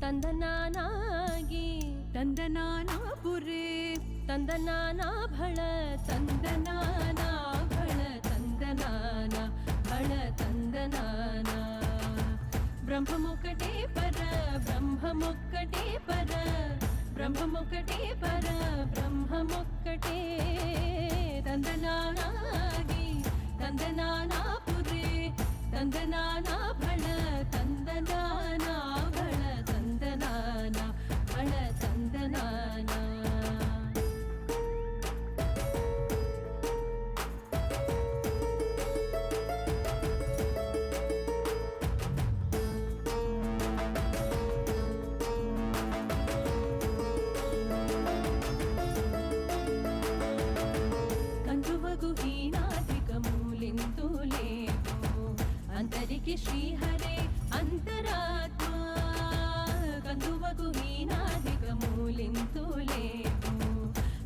ತಂದನಾನಾಗಿ ತಂದನಾನಾ ಪುರೇ ತಂದನಾನ ಭಳ ತಂದನಾನ ಭಳ ತಂದನಾನ ಭಳ ತಂದನಾನ ಬ್ರಹ್ಮಮೊಕ್ಕಟೇ ಪರ ಬ್ರಹ್ಮಮೊಕ್ಕಟೇ ಪರ ಬ್ರಹ್ಮಮೊಕ್ಕಟೇ ಪರ ಬ್ರಹ್ಮಮೊಕ್ಕಟೇ ತಂದನಾನಾಗಿ ತಂದನಾನ ಪುರೇ ತಂದನಾನ ಭಳ ತಂದನಾನ ಭಳ ತಂದನಾನ ಭಳ ತಂದನಾನ अंतरिके श्रीहरे अंतरात्मा कंदुवगु हीनाधिकमूलिन्तुलेपु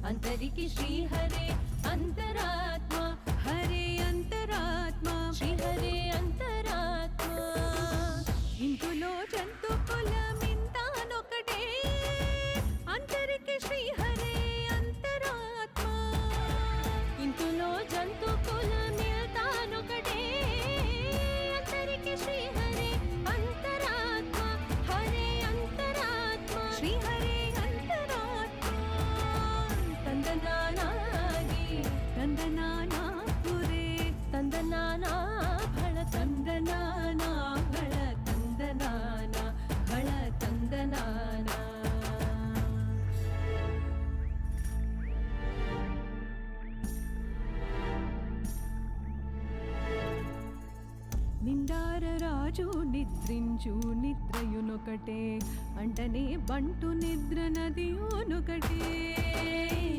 अंतरिके श्रीहरे अंतरात्मा हरे अंतरात्मा श्रीहरे अंतरात्मा इंतुलो जंतु कुलमिंतानोकटे अंतरिके श्रीहरे अंतरात्मा इंतुलो जंतु कुलमिंतानोकटे श्रीहरे अंतरात्मा हरे अंतरात्मा श्रीहरे अंतरात्मा तंदनानागी तंदनाना पुरे तंदनाना भळ तंदनाना भळ तंदनाना भळ तंदनाना నిండార రాజు నిద్రించు నిద్రయునొకటే అంటనే బంటు నిద్ర నదియునొకటే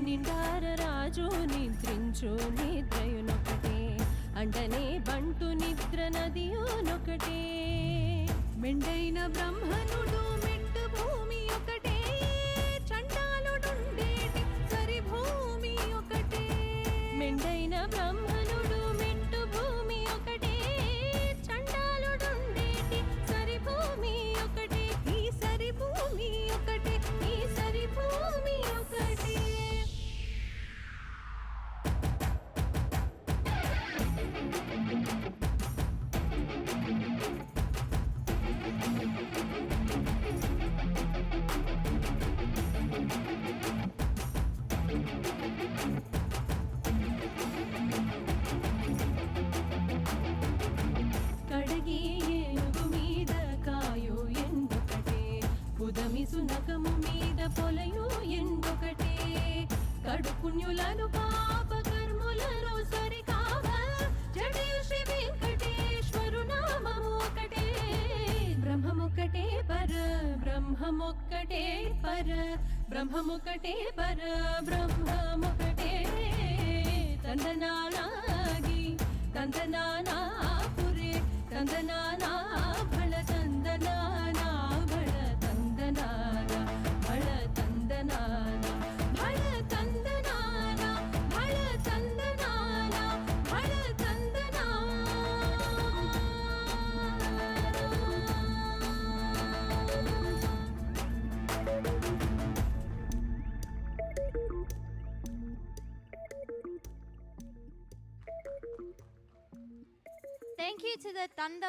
నిండార రాజు నిద్రించు నిద్రయునొకటే అంటనే బంటు నిద్ర నదియునొకటే మెండైన బ్రహ్మనుడు మెట్టు భూమి ఒకటే చండాలుడుండేటి సరి భూమి ఒకటే మెండైన బ్రహ్మనుడు మెట్టు భూమి ఒకటే చండాలుడుండేటి సరి భూమి ఒకటే ఈ సరి భూమి ఒకటే ఈ సరి భూమి ఒకటే కడగి ఏనుగు మీద కాయో ఎండొకటే ఉదమి సునకము మీద పొలయు ఎండొకటే కడు పుణ్యులను పాప కర్ములను సరికావ జడయు శ్రీ వెంకటేశ్వరు నామము ఒకటే బ్రహ్మమొక్కటే పర బ్రహ్మమొక్కటే పర బ్రహ్మమొక్కటే పర బ్రహ్మమొక్కటే తందనానాగి తందనానా పురే తందనానా భళ ತಂದನಾನ ಭಳ ತಂದನಾನ ಭಳ ತಂದನಾನ ಭಳ ತಂದನಾನ ಭಳ ತಂದನಾನ ಭಳ ತಂದನಾನ Thank you to the Thunder